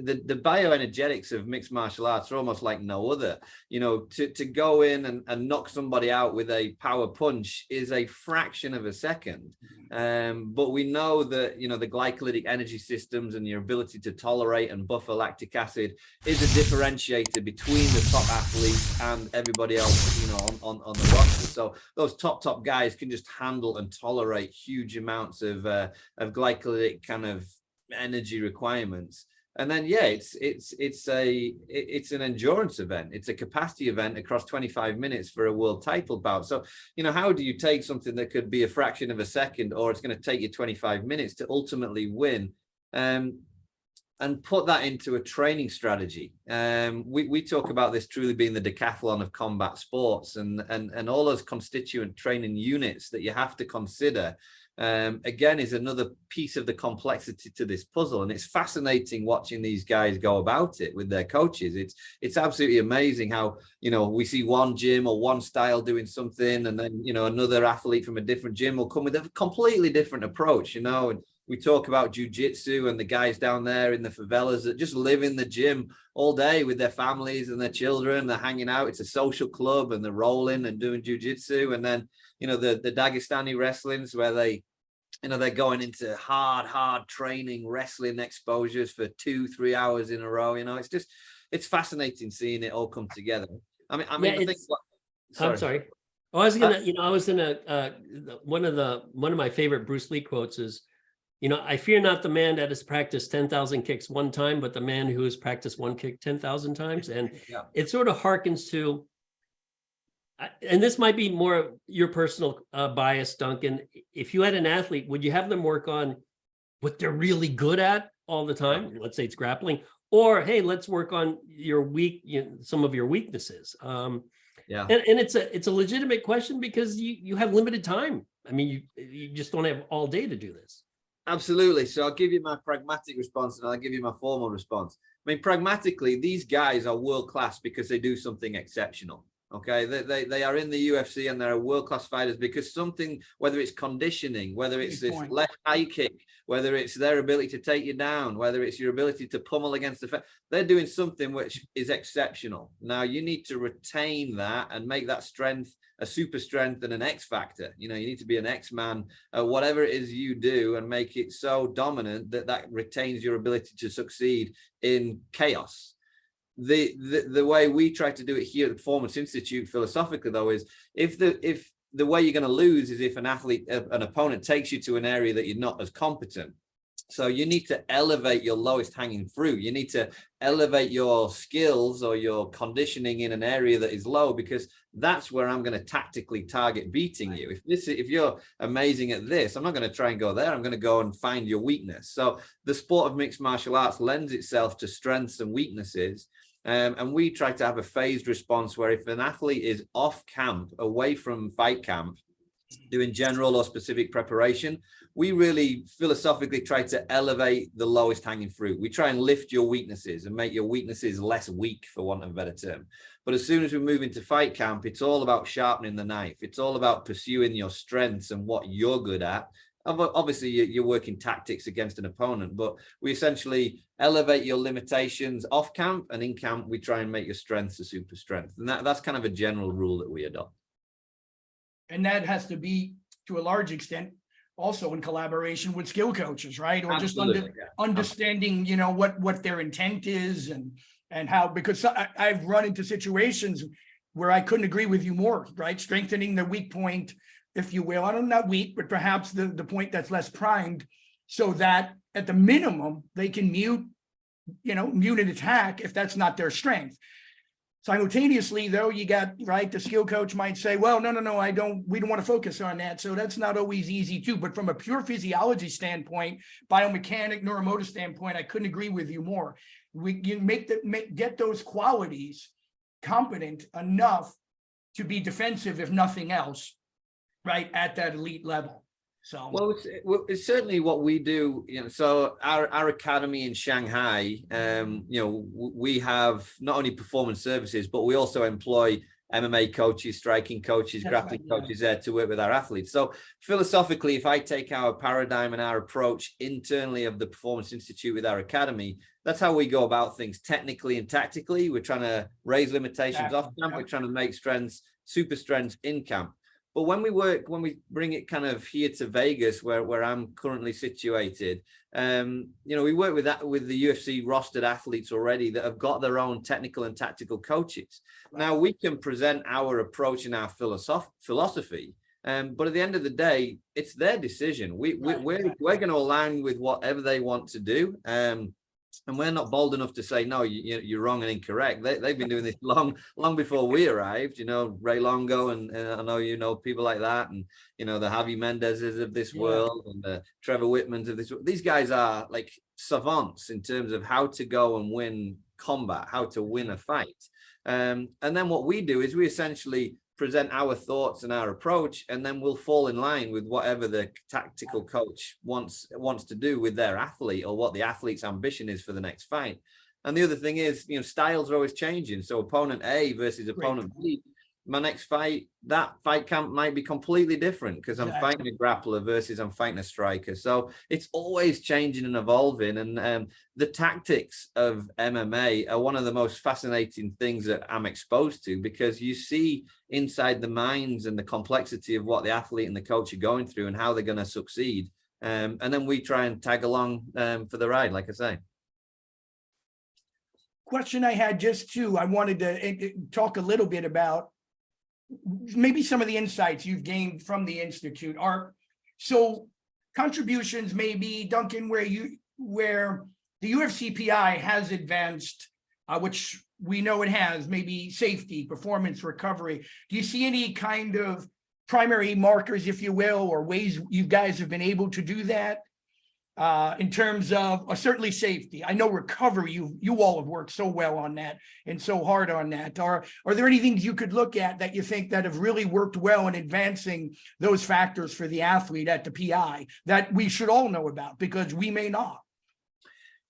the bioenergetics of mixed martial arts are almost like no other. You know, to go in and knock somebody out with a power punch is a fraction of a second. But we know that, you know, the glycolytic energy systems and your ability to tolerate and buffer lactic acid is a differentiator between the top athletes and everybody else, you know, on the roster. So those top guys can just handle and tolerate huge amounts of glycolytic kind of energy requirements. And then, yeah, it's an endurance event. It's a capacity event across 25 minutes for a world title bout. So, you know, how do you take something that could be a fraction of a second, or it's going to take you 25 minutes to ultimately win, and put that into a training strategy? We talk about this truly being the decathlon of combat sports, and all those constituent training units that you have to consider. Again, is another piece of the complexity to this puzzle. And it's fascinating watching these guys go about it with their coaches. It's absolutely amazing how, you know, we see one gym or one style doing something, and then, you know, another athlete from a different gym will come with a completely different approach, you know. And we talk about jiu-jitsu and the guys down there in the favelas that just live in the gym all day with their families and their children. They're hanging out. It's a social club, and they're rolling and doing jiu-jitsu. And then, you know, the Dagestani wrestlings where they, you know, they're going into hard training, wrestling exposures for 2-3 hours in a row. You know, it's fascinating seeing it all come together. I mean, yeah, I think. I'm sorry. Oh, I was gonna, you know, I was gonna. One of my favorite Bruce Lee quotes is, you know, I fear not the man that has practiced 10,000 kicks one time, but the man who has practiced one kick 10,000 times. And yeah, it sort of harkens to. And this might be more your personal bias, Duncan. If you had an athlete, would you have them work on what they're really good at all the time? Let's say it's grappling, or hey, let's work on your some of your weaknesses. Yeah, and it's a legitimate question because you have limited time. I mean, you just don't have all day to do this. Absolutely. So I'll give you my pragmatic response, and I'll give you my formal response. I mean, pragmatically, these guys are world class because they do something exceptional. Okay, they are in the UFC and they're world-class fighters because something, whether it's conditioning, whether it's this left high kick, whether it's their ability to take you down, whether it's your ability to pummel against the fence, they're doing something which is exceptional. Now you need to retain that and make that strength a super strength and an X factor. You know, you need to be an X-man, whatever it is you do, and make it so dominant that retains your ability to succeed in chaos. The way we try to do it here at the Performance Institute philosophically, though, is if the way you're going to lose is if an opponent takes you to an area that you're not as competent. So you need to elevate your lowest hanging fruit. You need to elevate your skills or your conditioning in an area that is low, because that's where I'm going to tactically target beating you. If you're amazing at this, I'm not going to try and go there. I'm going to go and find your weakness. So the sport of mixed martial arts lends itself to strengths and weaknesses. And we try to have a phased response where if an athlete is off camp, away from fight camp, doing general or specific preparation, we really philosophically try to elevate the lowest hanging fruit. We try and lift your weaknesses and make your weaknesses less weak, for want of a better term. But as soon as we move into fight camp, it's all about sharpening the knife. It's all about pursuing your strengths and what you're good at. Obviously, you're working tactics against an opponent, but we essentially elevate your limitations off camp, and in camp, we try and make your strengths a super strength. And that's kind of a general rule that we adopt. And that has to be, to a large extent, also in collaboration with skill coaches, right? Or absolutely, just understanding, you know, what their intent is and how, because I've run into situations where I couldn't agree with you more, right? Strengthening the weak point, if you will. I don't know, not weak, but perhaps the point that's less primed, so that at the minimum they can mute an attack if that's not their strength. Simultaneously, though, you got, right, the skill coach might say, well, no, we don't want to focus on that. So that's not always easy too. But from a pure physiology standpoint, biomechanic, neuromotor standpoint, I couldn't agree with you more. You get those qualities competent enough to be defensive, if nothing else, right, at that elite level. So, well, it's certainly what we do. You know, so our academy in Shanghai, we have not only performance services, but we also employ MMA coaches, striking coaches, grappling coaches there to work with our athletes. So philosophically, if I take our paradigm and our approach internally of the Performance Institute with our academy, that's how we go about things technically and tactically. We're trying to raise limitations off camp. We're trying to make strengths, super strengths in camp. But when we bring it kind of here to Vegas, where I'm currently situated, we work with the UFC rostered athletes already that have got their own technical and tactical coaches. Now we can present our approach and our philosophy, but at the end of the day, it's their decision. We're going to align with whatever they want to do. And we're not bold enough to say, no, you're wrong and incorrect. They've been doing this long before we arrived, Ray Longo, and I know, people like that, and, the Javi Mendezes of this world, and the Trevor Whitmans of this world. These guys are like savants in terms of how to go and win combat, how to win a fight. And then what we do is we essentially present our thoughts and our approach, and then we'll fall in line with whatever the tactical coach wants to do with their athlete, or what the athlete's ambition is for the next fight. And the other thing is, styles are always changing. So opponent A versus opponent B, my next fight, that fight camp might be completely different because I'm fighting a grappler versus I'm fighting a striker. So it's always changing and evolving. And the tactics of MMA are one of the most fascinating things that I'm exposed to, because you see inside the minds and the complexity of what the athlete and the coach are going through and how they're going to succeed. And then we try and tag along for the ride, like I say. Question I had I wanted to talk a little bit about maybe some of the insights you've gained from the Institute. So contributions maybe, Duncan, where the UFCPI has advanced, which we know it has, maybe safety, performance, recovery. Do you see any kind of primary markers, if you will, or ways you guys have been able to do that? In terms of certainly safety. I know recovery, you all have worked so well on that and so hard on that. Are there any things you could look at that you think that have really worked well in advancing those factors for the athlete at the PI that we should all know about, because we may not?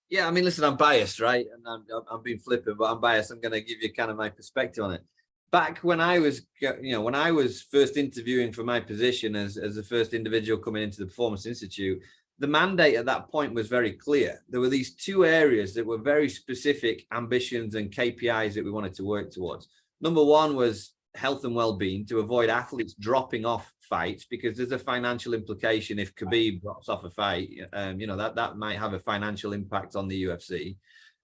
Yeah, I mean, listen, I'm biased, right? And I'm being flippant, but I'm biased. I'm going to give you kind of my perspective on it. Back when I was, when I was first interviewing for my position as the first individual coming into the Performance Institute, the mandate at that point was very clear. There were these two areas that were very specific ambitions and KPIs that we wanted to work towards. Number one was health and well-being, to avoid athletes dropping off fights, because there's a financial implication if Khabib drops off a fight. That might have a financial impact on the UFC.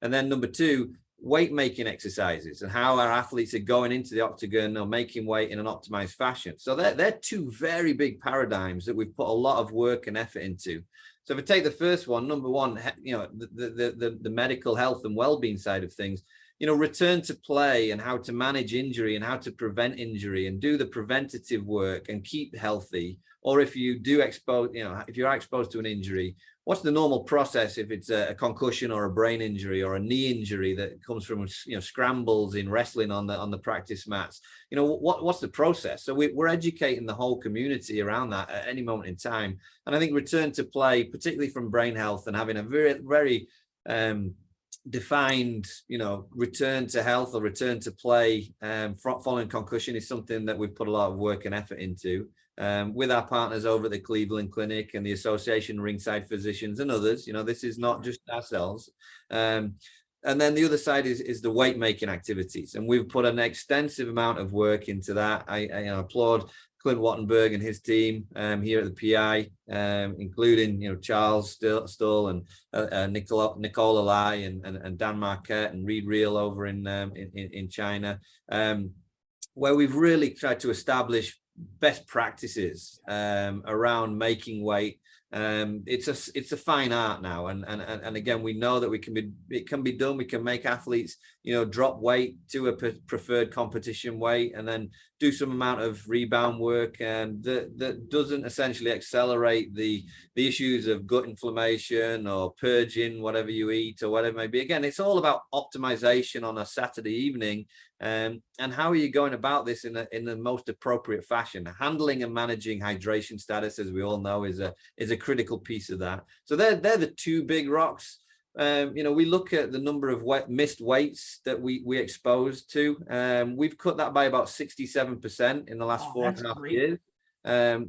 And then number two, weight making exercises, and how our athletes are going into the octagon or making weight in an optimized fashion. So they're two very big paradigms that we've put a lot of work and effort into. So if I take the first one, number one, the medical health and well-being side of things, return to play and how to manage injury and how to prevent injury and do the preventative work and keep healthy. Or if you do if you're exposed to an injury, what's the normal process if it's a concussion or a brain injury or a knee injury that comes from scrambles in wrestling on the practice mats? What's the process? So we're educating the whole community around that at any moment in time. And I think return to play, particularly from brain health and having a very, very defined, return to health or return to play following concussion, is something that we've put a lot of work and effort into. With our partners over at the Cleveland Clinic and the Association Ringside Physicians and others. This is not just ourselves. And then the other side is the weight making activities, and we've put an extensive amount of work into that. I applaud Clint Wattenberg and his team here at the PI, including Charles Stull and Nicola Lai and Dan Marquette and Reed Reel over in China, where we've really tried to establish best practices around making weight. It's a fine art now, and again, we know that it can be done. We can make athletes drop weight to a preferred competition weight and then do some amount of rebound work, and that doesn't essentially accelerate the issues of gut inflammation or purging whatever you eat or whatever it may be. Again, it's all about optimization on a Saturday evening, and how are you going about this in the most appropriate fashion. Handling and managing hydration status, as we all know, is a critical piece of that. So they're the two big rocks. you know, we look at the number of missed weights that we exposed to. We've cut that by about 67% in the last 4.5 years,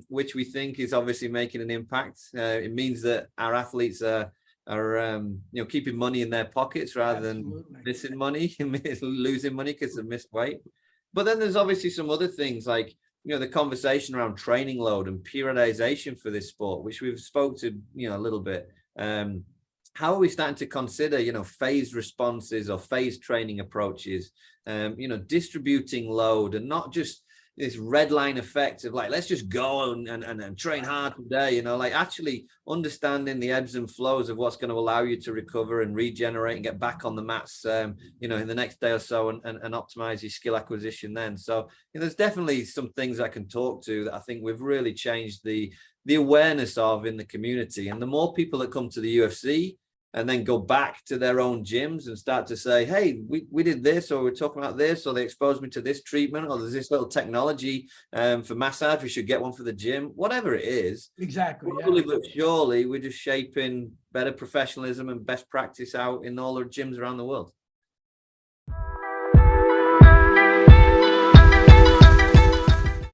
which we think is obviously making an impact. It means that our athletes are you know, keeping money in their pockets rather than missing money, losing money because of missed weight. But then there's obviously some other things like, you know, the conversation around training load and periodization for this sport, which we've spoke to, you know, a little bit. How are we starting to consider, you know, phased responses or phased training approaches, you know, distributing load and not just this red line effect of like, let's just go and train hard today, you know, like actually understanding the ebbs and flows of what's going to allow you to recover and regenerate and get back on the mats, you know, in the next day or so and optimize your skill acquisition then. So, you know, there's definitely some things I can talk to that I think we've really changed the awareness of in the community. And the more people that come to the UFC and then go back to their own gyms and start to say, hey, we did this, or we're talking about this, or they exposed me to this treatment, or there's this little technology for massage, we should get one for the gym, whatever it is. Exactly. Slowly but surely, we're just shaping better professionalism and best practice out in all our gyms around the world.